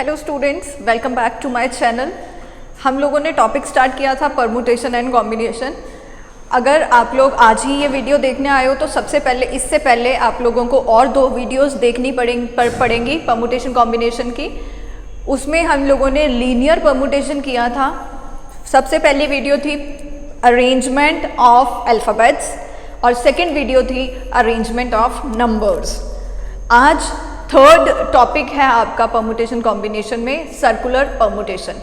Hello students, welcome back to my channel. हम लोगों ने टॉपिक स्टार्ट किया था परमुटेशन एंड कॉम्बिनेशन। अगर आप लोग आज ही ये वीडियो देखने आए हो तो इससे पहले आप लोगों को और 2 वीडियोस देखनी पड़ेंगी परमुटेशन कॉम्बिनेशन की। उसमें हम लोगों ने लीनियर परमुटेशन किया था। सबसे पहली वीडियो थी अरेंजमेंट ऑफ अल्फ़ाबेट्स और सेकेंड वीडियो थी अरेंजमेंट ऑफ नंबर्स। आज थर्ड टॉपिक है आपका परमुटेशन कॉम्बिनेशन में सर्कुलर परमुटेशन।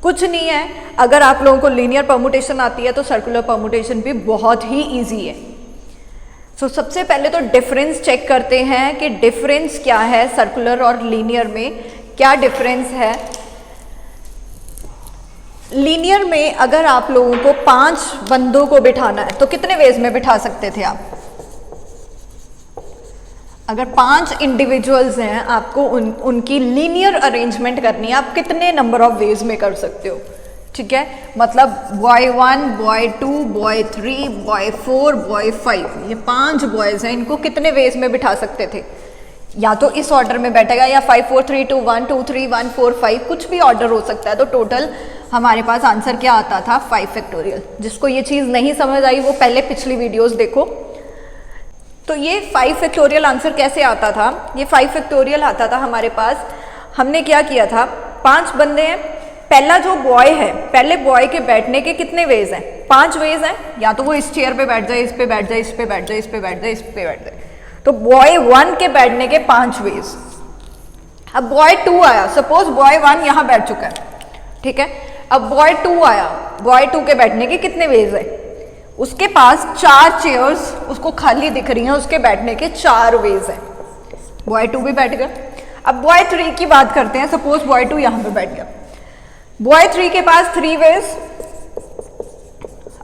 कुछ नहीं है, अगर आप लोगों को लीनियर परमुटेशन आती है तो सर्कुलर परमुटेशन भी बहुत ही इजी है। सबसे पहले तो डिफरेंस चेक करते हैं कि डिफरेंस क्या है सर्कुलर और लीनियर में, क्या डिफरेंस है। लीनियर में अगर आप लोगों को 5 बंदों को बिठाना है तो कितने वेज में बिठा सकते थे आप? अगर 5 इंडिविजुअल्स हैं, आपको उनकी लीनियर अरेंजमेंट करनी है, आप कितने नंबर ऑफ वेज में कर सकते हो? ठीक है, मतलब boy 1, boy 2, boy 3, boy 4, boy 5, ये 5 बॉयज़ हैं, इनको कितने वेज में बिठा सकते थे? या तो इस ऑर्डर में बैठेगा या 5 4 3 2 1 2 3 1 4 5, कुछ भी ऑर्डर हो सकता है। तो टोटल हमारे पास आंसर क्या आता था? 5 फैक्टोरियल। जिसको ये चीज़ नहीं समझ आई वो पहले पिछली वीडियोस देखो। तो ये 5 फैक्टोरियल आंसर कैसे आता था? ये 5 फैक्टोरियल आता था हमारे पास। हमने क्या किया था, 5 बंदे हैं, पहला जो बॉय है, पहले बॉय के बैठने के कितने वेज हैं? 5 वेज हैं। या तो वो इस चेयर पे बैठ जाए, इस पे बैठ जाए, इस पे बैठ जाए, इस पे बैठ जाए, इस पे बैठ जाए। तो बॉय 1 के बैठने के 5 वेज। अब बॉय 2 आया, सपोज बॉय 1 यहाँ बैठ चुका है, ठीक है। अब बॉय 2 आया, बॉय 2 के बैठने के कितने वेज है? उसके पास 4 चेयर्स उसको खाली दिख रही हैं, उसके बैठने के 4 वेज हैं। बॉय 2 भी बैठ गया। अब बॉय 3 की बात करते हैं, सपोज बॉय 2 यहाँ पे बैठ गया। बॉय 3 के पास 3 वेज,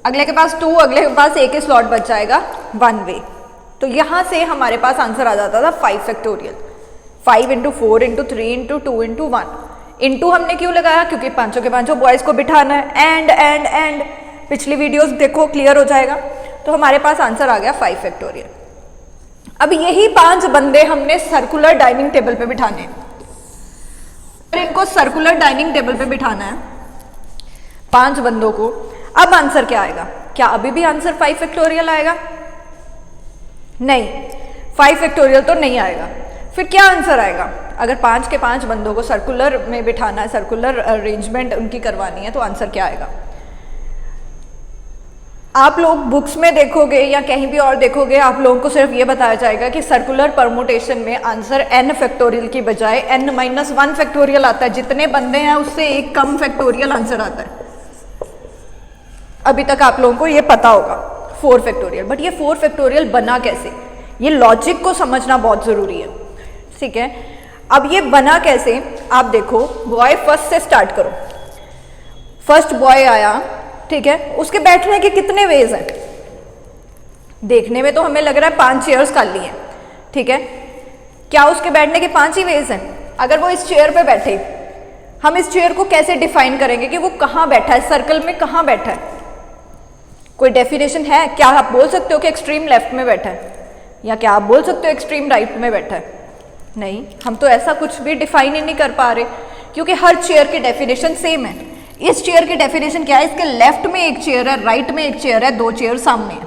अगले के पास 2, अगले के पास एक ही स्लॉट बच जाएगा 1 वे। तो यहां से हमारे पास आंसर आ जाता था 5 फैक्टोरियल। 5 × 4 × 3 × 2 × 1। इंटू हमने क्यों लगाया? क्योंकि पांचों के पांचों बॉयज को बिठाना है। एंड पिछली वीडियोस देखो, क्लियर हो जाएगा। तो हमारे पास आंसर आ गया 5 फैक्टोरियल। अब यही 5 बंदे हमने सर्कुलर डाइनिंग टेबल पे बिठाने हैं। इनको सर्कुलर डाइनिंग टेबल पे बिठाना है 5 बंदों को। अब आंसर क्या आएगा? क्या अभी भी आंसर 5 फैक्टोरियल आएगा? नहीं, 5 फैक्टोरियल तो नहीं आएगा। फिर क्या आंसर आएगा? अगर 5 के 5 बंदों को सर्कुलर में बिठाना है, सर्कुलर अरेंजमेंट उनकी करवानी है, तो आंसर क्या आएगा? आप लोग बुक्स में देखोगे या कहीं भी और देखोगे, आप लोगों को सिर्फ ये बताया जाएगा कि सर्कुलर परमुटेशन में आंसर n फैक्टोरियल की बजाय n-1 फैक्टोरियल आता है। जितने बंदे हैं उससे एक कम फैक्टोरियल आंसर आता है। अभी तक आप लोगों को ये पता होगा 4 फैक्टोरियल। बट ये 4 फैक्टोरियल बना कैसे? ये लॉजिक को समझना बहुत ज़रूरी है, ठीक है। अब ये बना कैसे, आप देखो। बॉय फर्स्ट से स्टार्ट करो। फर्स्ट बॉय आया, ठीक है, उसके बैठने के कितने वेज हैं? देखने में तो हमें लग रहा है 5 चेयर्स खाली हैं, ठीक है। क्या उसके बैठने के 5 ही वेज हैं? अगर वो इस चेयर पे बैठे, हम इस चेयर को कैसे डिफाइन करेंगे कि वो कहाँ बैठा है, सर्कल में कहाँ बैठा है? कोई डेफिनेशन है? क्या आप बोल सकते हो कि एक्सट्रीम लेफ्ट में बैठा है, या क्या आप बोल सकते हो एक्सट्रीम राइट में बैठा है? नहीं, हम तो ऐसा कुछ भी डिफाइन ही नहीं कर पा रहे, क्योंकि हर चेयर की डेफिनेशन सेम है। इस चेयर की डेफिनेशन क्या है? इसके लेफ्ट में एक चेयर है, राइट में एक चेयर है, 2 चेयर सामने है।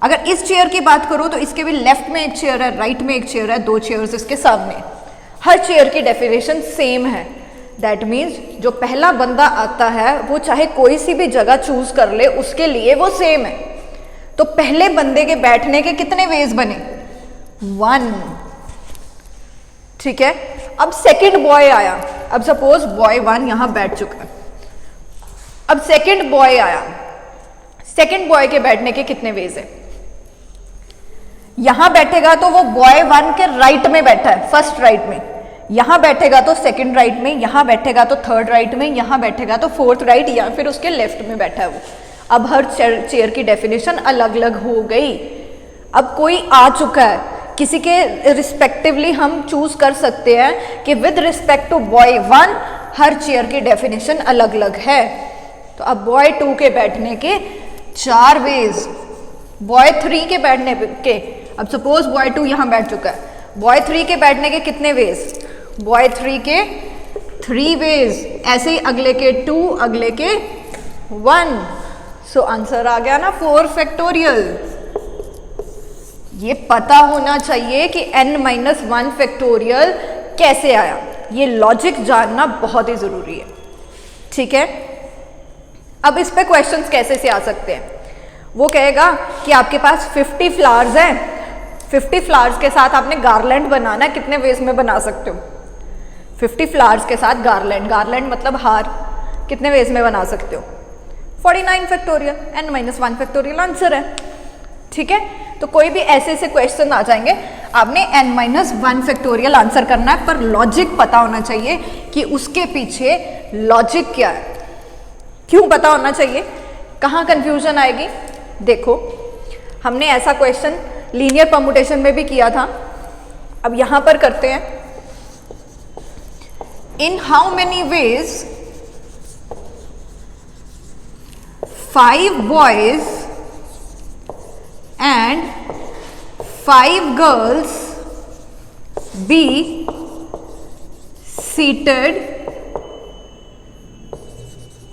अगर इस चेयर की बात करूं तो इसके भी लेफ्ट में एक चेयर है, राइट में एक चेयर है, 2 चेयर्स इसके सामने। हर चेयर की डेफिनेशन सेम है। दैट मीन्स जो पहला बंदा आता है वो चाहे कोई सी भी जगह चूज कर ले, उसके लिए वो सेम है। तो पहले बंदे के बैठने के कितने वेज बने? 1, ठीक है। अब सेकेंड बॉय आया। अब सपोज बॉय 1 यहां बैठ चुका है। अब सेकेंड बॉय आया, सेकेंड बॉय के बैठने के कितने वेज है? यहां बैठेगा तो वो बॉय 1 के राइट में बैठा है, फर्स्ट राइट में। यहां बैठेगा तो सेकेंड राइट में, यहां बैठेगा तो थर्ड राइट में, यहां बैठेगा तो फोर्थ राइट, या फिर उसके लेफ्ट में बैठा है वो। अब हर चेयर की डेफिनेशन अलग अलग हो गई। अब कोई आ चुका है, किसी के रिस्पेक्टिवली हम चूज कर सकते हैं कि विद रिस्पेक्ट टू बॉय 1 हर चेयर की डेफिनेशन अलग अलग है। तो अब बॉय 2 के बैठने के 4 वेज, बॉय 3 के बैठने के, अब सपोज बॉय 2 यहां बैठ चुका है, बॉय 3 के बैठने के कितने वेज? बॉय 3 के 3 वेज, ऐसे ही अगले के 2, अगले के 1। सो आंसर आ गया ना 4 फैक्टोरियल। ये पता होना चाहिए कि n-1 फैक्टोरियल कैसे आया, ये लॉजिक जानना बहुत ही जरूरी है। ठीक है, अब इस पे क्वेश्चंस कैसे से आ सकते हैं? वो कहेगा कि आपके पास 50 फ्लावर्स हैं, 50 फ्लावर्स के साथ आपने गार्लैंड बनाना है, कितने वेज में बना सकते हो? 50 फ्लावर्स के साथ गार्लैंड, गार्लैंड मतलब हार, कितने वेज में बना सकते हो? 49 फैक्टोरियल, n-1 फैक्टोरियल आंसर है। ठीक है, तो कोई भी ऐसे ऐसे क्वेश्चन आ जाएंगे, आपने n-1 फैक्टोरियल आंसर करना है, पर लॉजिक पता होना चाहिए कि उसके पीछे लॉजिक क्या है, क्यों पता होना चाहिए। कहाँ कंफ्यूजन आएगी? देखो, हमने ऐसा क्वेश्चन लीनियर परमुटेशन में भी किया था, अब यहां पर करते हैं। In how many ways 5 boys and 5 girls be seated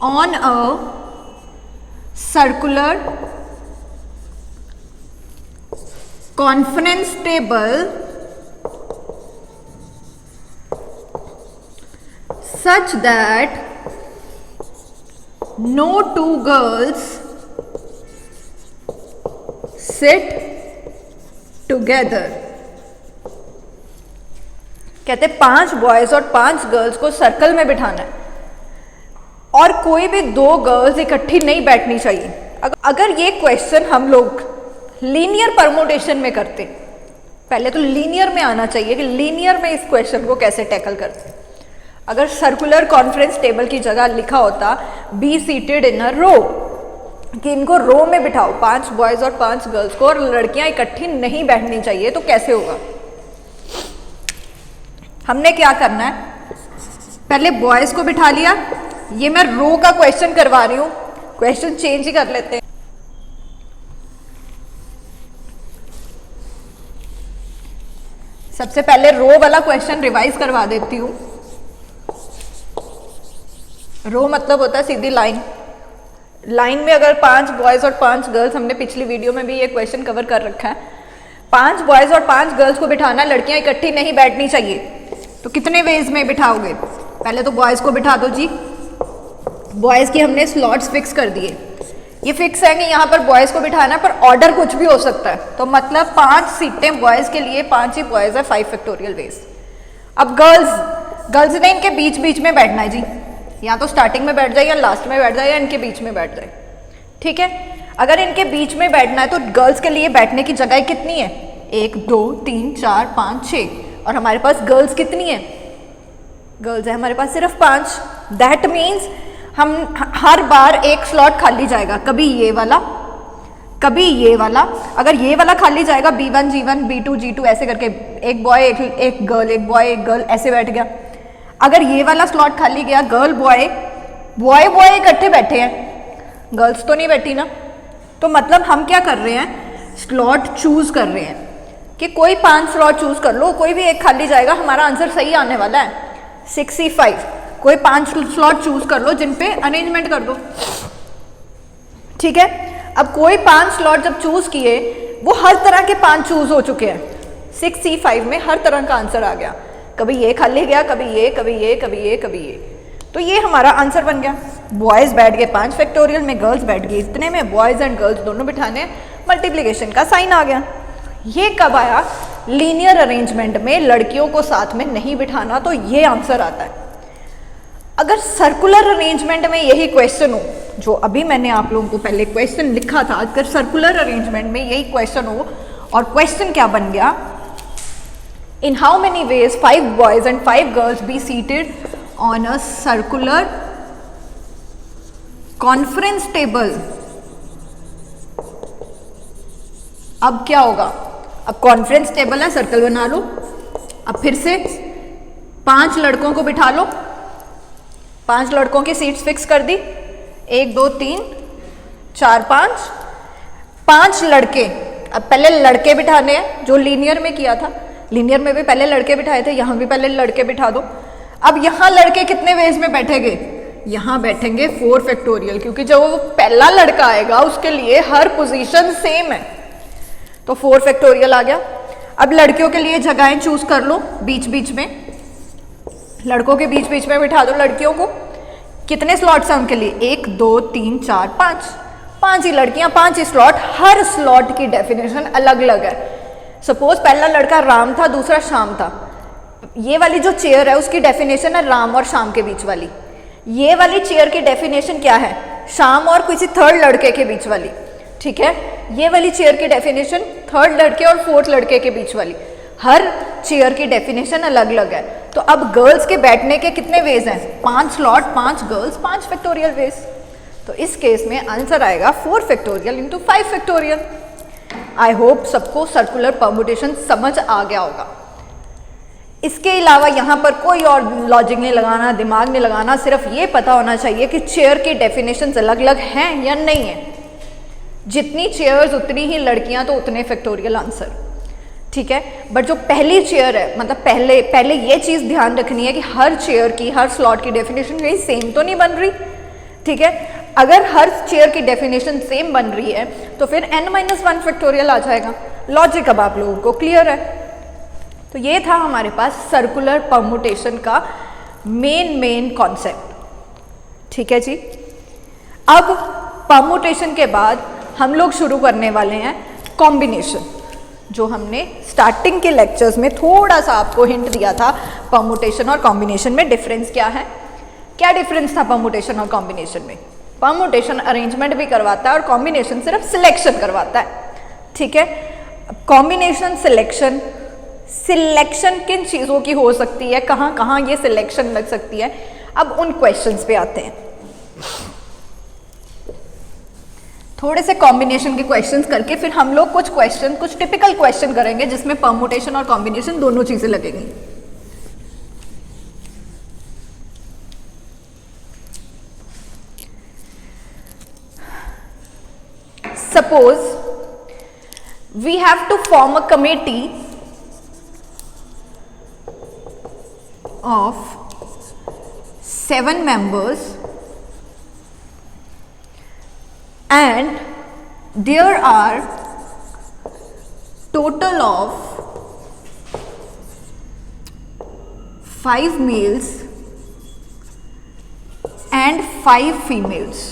on a circular conference table such that no 2 girls sit together। कहते 5 बॉयज और 5 गर्ल्स को सर्कल में बिठाना है और कोई भी 2 गर्ल्स इकट्ठी नहीं बैठनी चाहिए। अगर ये क्वेश्चन हम लोग लीनियर परमुटेशन में करते, पहले तो लीनियर में आना चाहिए कि लीनियर में इस क्वेश्चन को कैसे टैकल करते। अगर सर्कुलर कॉन्फ्रेंस टेबल की जगह लिखा होता बी सीटेड इन अ रो, कि इनको रो में बिठाओ, 5 बॉयज और 5 गर्ल्स को, और लड़कियां इकट्ठी नहीं बैठनी चाहिए, तो कैसे होगा? हमने क्या करना है, पहले बॉयज को बिठा लिया, ये मैं रो का क्वेश्चन करवा रही हूं, क्वेश्चन चेंज ही कर लेते हैं। सबसे पहले रो वाला क्वेश्चन रिवाइज करवा देती हूं। रो मतलब होता है सीधी लाइन, लाइन में अगर 5 बॉयज और 5 गर्ल्स, हमने पिछली वीडियो में भी ये क्वेश्चन कवर कर रखा है, 5 बॉयज और 5 गर्ल्स को बिठाना, लड़कियां इकट्ठी नहीं बैठनी चाहिए, तो कितने वेज में बिठाओगे? पहले तो बॉयज को बिठा दो जी, बॉयज की हमने स्लॉट्स फिक्स कर दिए, ये फिक्स है कि यहाँ पर बॉयज को बिठाना है, पर ऑर्डर कुछ भी हो सकता है, तो मतलब 5 सीटें बॉयज के लिए, 5 ही बॉयज है, 5 फैक्टोरियल वेज। अब गर्ल्स ने इनके बीच बीच में बैठना है जी, या तो स्टार्टिंग में बैठ जाए या लास्ट में बैठ जाए या इनके बीच में बैठ जाए। ठीक है, अगर इनके बीच में बैठना है तो गर्ल्स के लिए बैठने की जगह कितनी है? 1 2 3 4 5 6, और हमारे पास गर्ल्स कितनी है? गर्ल्स है हमारे पास सिर्फ 5। दैट मीन्स हम हर बार एक स्लॉट खाली जाएगा, कभी ये वाला, कभी ये वाला। अगर ये वाला खाली जाएगा, B1 G1 B2 G2 ऐसे करके, एक बॉय एक गर्ल, एक बॉय एक गर्ल ऐसे बैठ गया। अगर ये वाला स्लॉट खाली गया, गर्ल बॉय, बॉय बॉय इकट्ठे बैठे हैं, गर्ल्स तो नहीं बैठी ना, तो मतलब हम क्या कर रहे हैं, स्लॉट चूज कर रहे हैं कि कोई 5 स्लॉट चूज कर लो, कोई भी एक खाली जाएगा, हमारा आंसर सही आने वाला है 65। कोई 5 स्लॉट चूज कर लो जिन पे अरेंजमेंट कर दो। ठीक है, अब कोई 5 स्लॉट जब चूज किए, वो हर तरह के 5 चूज हो चुके हैं, 6C5 में हर तरह का आंसर आ गया, कभी ये खाली गया, कभी ये, कभी ये, कभी ये, कभी ये, तो ये हमारा आंसर बन गया। बॉयज बैठ गए 5 फैक्टोरियल में, गर्ल्स बैठ गई इतने में, बॉयज एंड गर्ल्स दोनों बिठाने, मल्टीप्लिकेशन का साइन आ गया। ये कब आया? लीनियर अरेंजमेंट में लड़कियों को साथ में नहीं बिठाना, तो ये आंसर आता है। अगर सर्कुलर अरेंजमेंट में यही क्वेश्चन हो, जो अभी मैंने आप लोगों को पहले क्वेश्चन लिखा था, अगर सर्कुलर अरेंजमेंट में यही क्वेश्चन हो, और क्वेश्चन क्या बन गया, in how many ways 5 boys and 5 girls be seated on a circular conference table. अब क्या होगा? अब कॉन्फ्रेंस टेबल है, सर्कल बना लो, अब फिर से 5 लड़कों को बिठा लो, 5 लड़कों की सीट्स फिक्स कर दी, 1 2 3 4 5 लड़के। अब पहले लड़के बिठाने हैं, जो लीनियर में किया था, लीनियर में भी पहले लड़के बिठाए थे, यहां भी पहले लड़के बिठा दो। अब यहाँ लड़के कितने वेज में बैठेंगे, यहाँ बैठेंगे 4 फैक्टोरियल, क्योंकि जब वो पहला लड़का आएगा उसके लिए हर पोजीशन सेम है, तो 4 फैक्टोरियल आ गया। अब लड़कियों के लिए जगहें चूज कर लो, बीच बीच में, लड़कों के बीच बीच में बिठा दो लड़कियों को। कितने स्लॉट्स हैं उनके लिए, 1 2 3 4 5, 5 ही लड़कियां 5 ही स्लॉट। हर स्लॉट की डेफिनेशन अलग अलग है। सपोज पहला लड़का राम था, दूसरा शाम था, ये वाली जो चेयर है उसकी डेफिनेशन है राम और शाम के बीच वाली। ये वाली चेयर की डेफिनेशन क्या है, शाम और किसी थर्ड लड़के के बीच वाली, ठीक है। ये वाली चेयर की डेफिनेशन थर्ड लड़के और फोर्थ लड़के के बीच वाली। हर चेयर की डेफिनेशन अलग अलग है। तो अब गर्ल्स के बैठने के कितने वेज हैं, 5 स्लॉट, 5 गर्ल्स, 5 फैक्टोरियल वेज। तो इस केस में आंसर आएगा 4 factorial into 5 factorial. I hope सबको सर्कुलर परम्यूटेशन समझ आ गया होगा। इसके अलावा यहाँ पर कोई और लॉजिक नहीं लगाना, दिमाग नहीं लगाना, सिर्फ ये पता होना चाहिए कि चेयर की डेफिनेशंस अलग अलग हैं या नहीं है। जितनी चेयर्स उतनी ही लड़कियां, तो उतने फैक्टोरियल आंसर, ठीक है। बट जो पहली चेयर है, मतलब पहले ये चीज ध्यान रखनी है कि हर चेयर की, हर स्लॉट की डेफिनेशन कहीं सेम तो नहीं बन रही, ठीक है। अगर हर चेयर की डेफिनेशन सेम बन रही है तो फिर n-1 फैक्टोरियल आ जाएगा। लॉजिक अब आप लोगों को क्लियर है। तो ये था हमारे पास सर्कुलर परम्यूटेशन का मेन कॉन्सेप्ट, ठीक है जी। अब परम्यूटेशन के बाद हम लोग शुरू करने वाले हैं कॉम्बिनेशन, जो हमने स्टार्टिंग के लेक्चर्स में थोड़ा सा आपको हिंट दिया था। परम्यूटेशन और कॉम्बिनेशन में डिफरेंस क्या है, क्या डिफरेंस था परम्यूटेशन और कॉम्बिनेशन में। परम्यूटेशन अरेंजमेंट भी करवाता है और कॉम्बिनेशन सिर्फ सिलेक्शन करवाता है, ठीक है। कॉम्बिनेशन सिलेक्शन, सिलेक्शन किन चीज़ों की हो सकती है, कहाँ कहाँ ये सिलेक्शन लग सकती है, अब उन क्वेश्चंस पे आते हैं। थोड़े से कॉम्बिनेशन के क्वेश्चंस करके फिर हम लोग कुछ टिपिकल क्वेश्चन करेंगे जिसमें परम्यूटेशन और कॉम्बिनेशन दोनों चीजें लगेंगी। Suppose we have to form a committee of 7 members and there are total of 5 males and 5 females.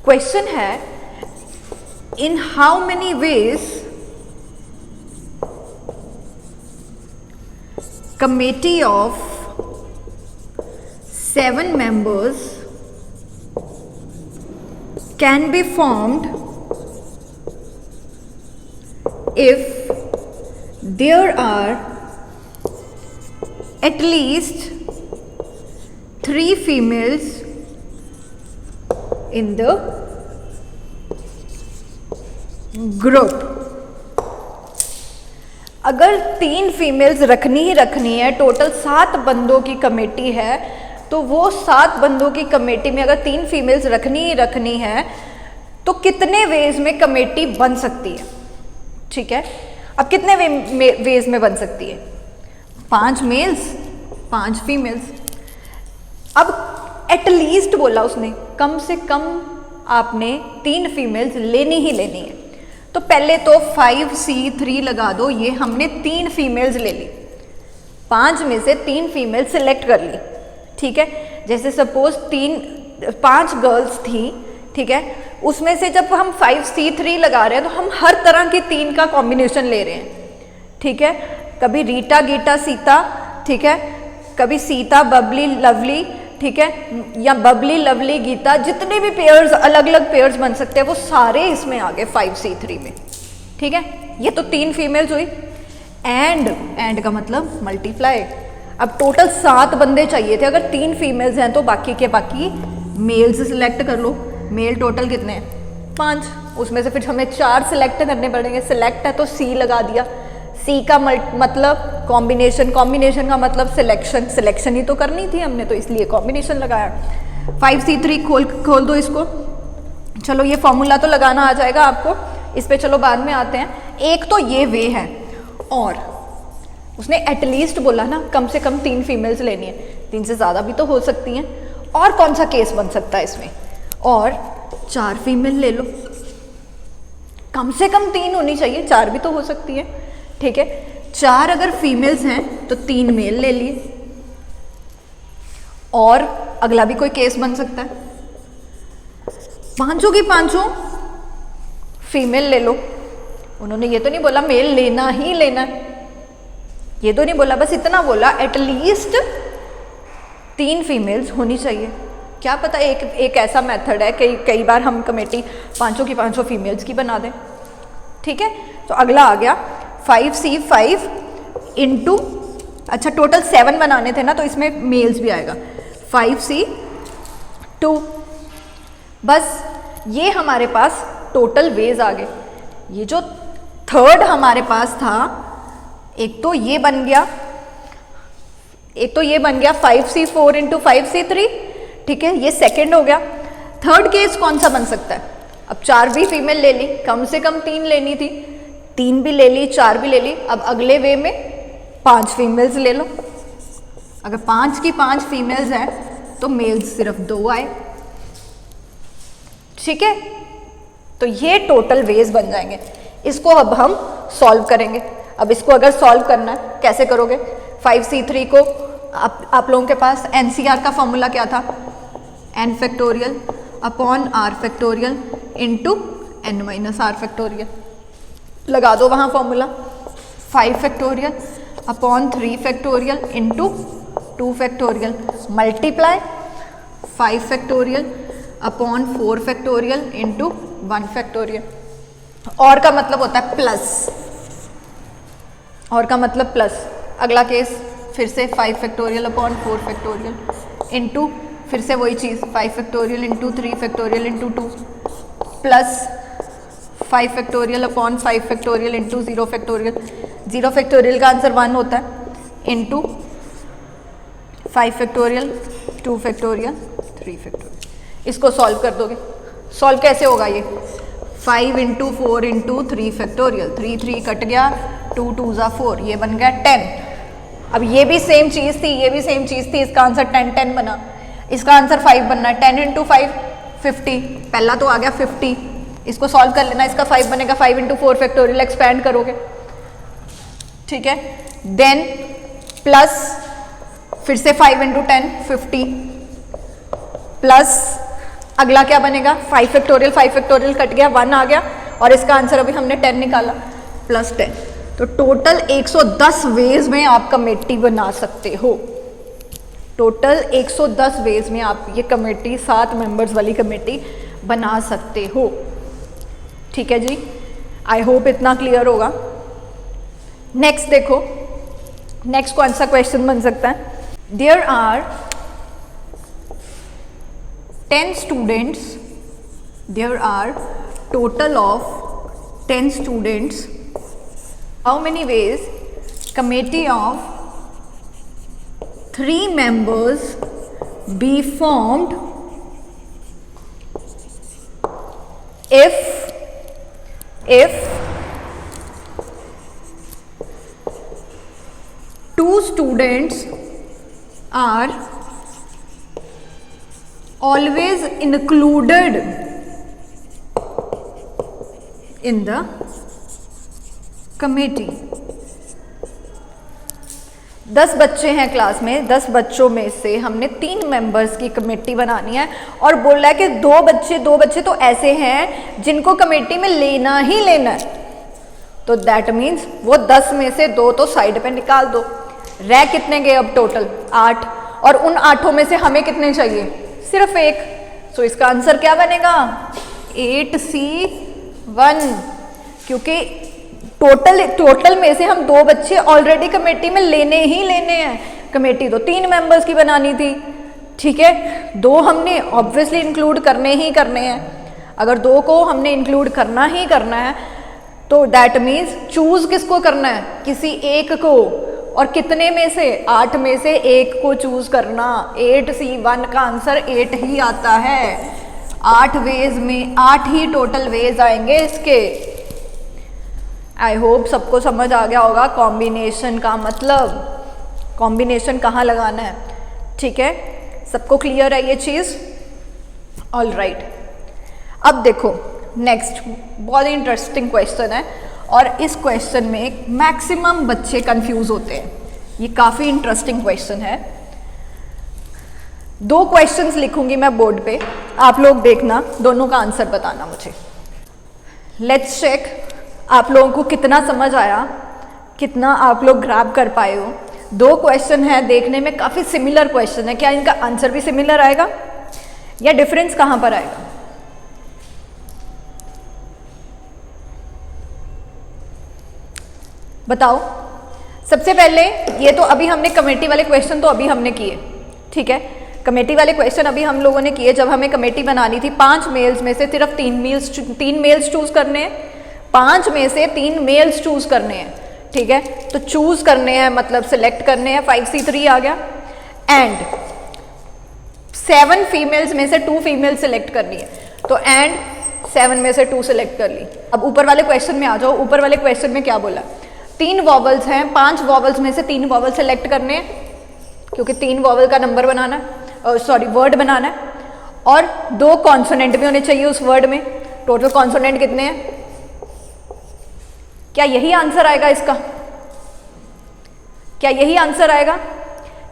Question है, in how many ways committee of 7 members can be formed if there are at least 3 females in the group। अगर 3 females रखनी ही रखनी है, total 7 बंदों की committee है, तो वो 7 बंदों की कमेटी में अगर 3 फीमेल्स रखनी ही रखनी है तो कितने वेज में कमेटी बन सकती है, ठीक है। अब कितने वेज में बन सकती है, 5 मेल्स 5 फीमेल्स। अब एटलीस्ट बोला उसने, कम से कम आपने 3 फीमेल्स लेनी ही लेनी है। तो पहले तो 5C3 लगा दो, ये हमने 3 फीमेल्स ले ली, 5 में से 3 फीमेल सिलेक्ट कर ली, ठीक है। जैसे सपोज 5 गर्ल्स थी, ठीक है, उसमें से जब हम 5C3 लगा रहे हैं तो हम हर तरह की 3 का कॉम्बिनेशन ले रहे हैं, ठीक है। कभी रीटा गीता सीता, ठीक है, कभी सीता बबली लवली, ठीक है, या बबली लवली गीता, जितने भी पेयर्स, अलग अलग पेयर्स बन सकते हैं वो सारे इसमें आ गए 5C3 में, ठीक है। ये तो 3 फीमेल्स हुई। एंड का मतलब मल्टीप्लाई। अब टोटल 7 बंदे चाहिए थे, अगर 3 फीमेल्स हैं तो बाकी के बाकी मेल्स सिलेक्ट कर लो। मेल टोटल कितने हैं, 5, उसमें से फिर हमें 4 सिलेक्ट करने पड़ेंगे। सिलेक्ट है तो सी लगा दिया, सी का मतलब कॉम्बिनेशन, कॉम्बिनेशन का मतलब सिलेक्शन, सिलेक्शन ही तो करनी थी हमने, तो इसलिए कॉम्बिनेशन लगाया। 5C3 खोल दो इसको। चलो ये फॉर्मूला तो लगाना आ जाएगा आपको, इस पे चलो बाद में आते हैं। एक तो ये वे है, और उसने एटलीस्ट बोला ना, कम से कम 3 फीमेल्स लेनी है, 3 से ज़्यादा भी तो हो सकती हैं। और कौन सा केस बन सकता है इसमें, और 4 फीमेल ले लो, कम से कम 3 होनी चाहिए, 4 भी तो हो सकती है, ठीक है। 4 अगर फीमेल्स हैं तो 3 मेल ले लिए, और अगला भी कोई केस बन सकता है, 5 की 5 फीमेल ले लो। उन्होंने ये तो नहीं बोला मेल लेना ही लेना है, ये तो नहीं बोला, बस इतना बोला एटलीस्ट 3 फीमेल्स होनी चाहिए। क्या पता एक ऐसा मेथड है, कई बार हम कमेटी 5 की 5 फीमेल्स की बना दें, ठीक है। तो अगला आ गया 5C5 इंटू, अच्छा टोटल 7 बनाने थे ना, तो इसमें मेल्स भी आएगा, 5C2। बस ये हमारे पास टोटल वेज आ गए। ये जो थर्ड हमारे पास था, एक तो ये बन गया, 5C4 इंटू 5C3, ठीक है, ये सेकेंड हो गया। थर्ड केस कौन सा बन सकता है, अब 4 भी फीमेल ले ली, कम से कम 3 लेनी थी, 3 भी ले ली, 4 भी ले ली। अब अगले वे में 5 फीमेल्स ले लो, अगर 5 की 5 फीमेल्स हैं तो मेल्स सिर्फ 2 आए, ठीक है। तो ये टोटल वेज बन जाएंगे। इसको अब हम सॉल्व करेंगे। अब इसको अगर सॉल्व करना है कैसे करोगे, 5C3 को आप लोगों के पास NCR का फॉर्मूला क्या था, n factorial upon r factorial into n minus r factorial, लगा दो वहाँ formula. 5 factorial upon 3 factorial into 2 factorial multiply 5 factorial upon 4 factorial into 1 factorial. और का मतलब होता है प्लस, और का मतलब प्लस। अगला केस फिर से 5 फैक्टोरियल अपॉन 4 फैक्टोरियल इंटू फिर से वही चीज़ 5 factorial into 3 factorial into 2 plus 5 factorial upon 5 factorial into 0 factorial. 0 factorial का आंसर 1 होता है इंटू 5 फैक्टोरियल 2 फैक्टोरियल 3 फैक्टोरियल। इसको सॉल्व कर दोगे, सॉल्व कैसे होगा ये, 5 इंटू 4 इंटू 3 फैक्टोरियल, 3 3 कट गया, 2 2 ज़ा 4, ये बन गया 10। अब ये भी सेम चीज़ थी, ये भी सेम चीज़ थी, इसका आंसर 10 10 बना, इसका आंसर 5 बनना है। 10 इंटू 5 50, पहला तो आ गया 50, इसको सॉल्व कर लेना, इसका 5 बनेगा। 5 इंटू 4 फैक्टोरियल एक्सपैंड करोगे, ठीक है। देन प्लस फिर से 5 इंटू 10 50 प्लस अगला क्या बनेगा, 5 फैक्टोरियल कट गया, 1 आ गया, और इसका आंसर अभी हमने 10 निकाला प्लस 10। तो टोटल 110 वेज में आप कमेटी बना सकते हो। टोटल 110 वेज में आप ये कमेटी 7 मेंबर्स वाली कमेटी बना सकते हो, ठीक है जी। आई होप इतना क्लियर होगा। नेक्स्ट देखो, नेक्स्ट कौन सा क्वेश्चन बन सकता है, there are 10 students, there are total of 10 students, how many ways committee of 3 members be formed if 2 students are always included in the committee। 10 बच्चे हैं क्लास में, 10 बच्चों में से हमने 3 मेंबर्स की कमेटी बनानी है, और बोल रहा है कि 2 बच्चे तो ऐसे हैं जिनको कमेटी में लेना ही लेना है। तो दैट मीन्स वो 10 में से 2 तो साइड पे निकाल दो। रह कितने गए अब टोटल 8, और उन 8 में से हमें कितने चाहिए, सिर्फ 1। सो इसका आंसर क्या बनेगा, 8C1, क्योंकि टोटल में से हम 2 बच्चे ऑलरेडी कमेटी में लेने ही लेने हैं। कमेटी तो 3 मेंबर्स की बनानी थी, ठीक है, 2 हमने ऑब्वियसली इंक्लूड करने ही करने हैं। अगर 2 को हमने इंक्लूड करना ही करना है तो दैट मीन्स चूज किसको करना है, किसी एक को, और कितने में से, 8 में से 1 को चूज करना। 8C1 का आंसर 8 ही आता है। 8 वेज में 8 ही टोटल वेज आएंगे इसके। आई होप सबको समझ आ गया होगा कॉम्बिनेशन का मतलब, कॉम्बिनेशन कहाँ लगाना है, ठीक है, सबको क्लियर है ये चीज़? All right. अब देखो नेक्स्ट बहुत ही इंटरेस्टिंग क्वेश्चन है और इस क्वेश्चन में मैक्सिमम बच्चे कंफ्यूज होते हैं। ये काफ़ी इंटरेस्टिंग क्वेश्चन है। 2 क्वेश्चंस लिखूंगी मैं बोर्ड पे, आप लोग देखना, दोनों का आंसर बताना मुझे। लेट्स चेक आप लोगों को कितना समझ आया, कितना आप लोग ग्रैब कर पाए हो। 2 क्वेश्चन है, देखने में काफ़ी सिमिलर क्वेश्चन है, क्या इनका आंसर भी सिमिलर आएगा या डिफरेंस कहाँ पर आएगा? बताओ। सबसे पहले ये तो अभी हमने कमेटी वाले क्वेश्चन तो अभी हमने किए, ठीक है, कमेटी वाले क्वेश्चन अभी हम लोगों ने किए जब हमें कमेटी बनानी थी। 5 मेल्स में से सिर्फ 3 मेल्स चूज करने हैं, 5 में से 3 मेल्स चूज करने हैं, ठीक है, तो चूज करने हैं मतलब सिलेक्ट करने हैं, 5C3 आ गया। एंड 7 फीमेल्स में से 2 फीमेल सिलेक्ट करनी है, तो एंड 7 में से 2 सिलेक्ट कर ली। अब ऊपर वाले क्वेश्चन में आ जाओ। ऊपर वाले क्वेश्चन में क्या बोला? 3 वॉवल्स हैं, 5 वॉवल्स में से 3 वॉवल सेलेक्ट करने हैं क्योंकि 3 वॉवल का नंबर बनाना है, सॉरी वर्ड बनाना है, और 2 कॉन्सोनेंट भी होने चाहिए उस वर्ड में। टोटल कॉन्सोनेंट कितने हैं? क्या यही आंसर आएगा इसका? क्या यही आंसर आएगा?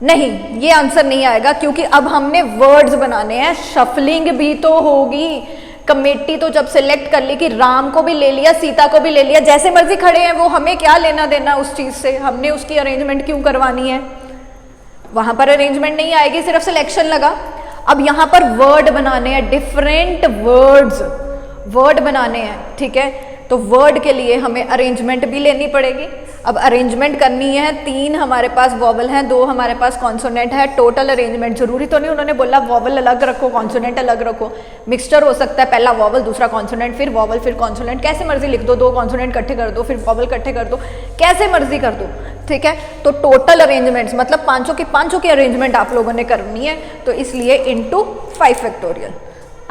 नहीं, ये आंसर नहीं आएगा क्योंकि अब हमने वर्ड्स बनाने हैं, शफलिंग भी तो होगी। कमेटी तो जब सिलेक्ट कर ली कि राम को भी ले लिया, सीता को भी ले लिया, जैसे मर्जी खड़े हैं वो, हमें क्या लेना देना उस चीज से, हमने उसकी अरेंजमेंट क्यों करवानी है? वहां पर अरेंजमेंट नहीं आएगी, सिर्फ सिलेक्शन लगा। अब यहां पर वर्ड बनाने हैं, डिफरेंट वर्ड्स, वर्ड बनाने हैं, ठीक है, तो वर्ड के लिए हमें अरेंजमेंट भी लेनी पड़ेगी। अब अरेंजमेंट करनी है, 3 हमारे पास वॉवल हैं, 2 हमारे पास कॉन्सोनेंट है। टोटल अरेंजमेंट जरूरी तो नहीं उन्होंने बोला वॉवल अलग रखो कॉन्सोनेंट अलग रखो, मिक्सचर हो सकता है, पहला वॉवल दूसरा कॉन्सोनेंट, फिर वॉवल फिर कॉन्सोनेंट, कैसे मर्जी लिख दो, 2 कॉन्सोनेंट इकट्ठे कर दो, फिर वॉवल इकट्ठे कर दो, कैसे मर्जी कर दो, ठीक है। तो टोटल अरेंजमेंट्स मतलब 5 की अरेंजमेंट आप लोगों ने करनी है, तो इसलिए इंटू 5 फैक्टोरियल।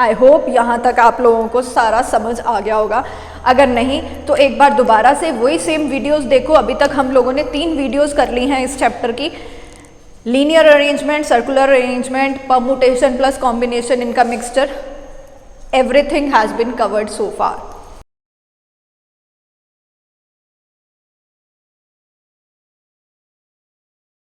आई होप यहाँ तक आप लोगों को सारा समझ आ गया होगा। अगर नहीं तो एक बार दोबारा से वही सेम वीडियोस देखो। अभी तक हम लोगों ने 3 वीडियोस कर ली हैं इस चैप्टर की, linear arrangement, circular arrangement, permutation plus combination, इनका mixture, everything has been covered so far.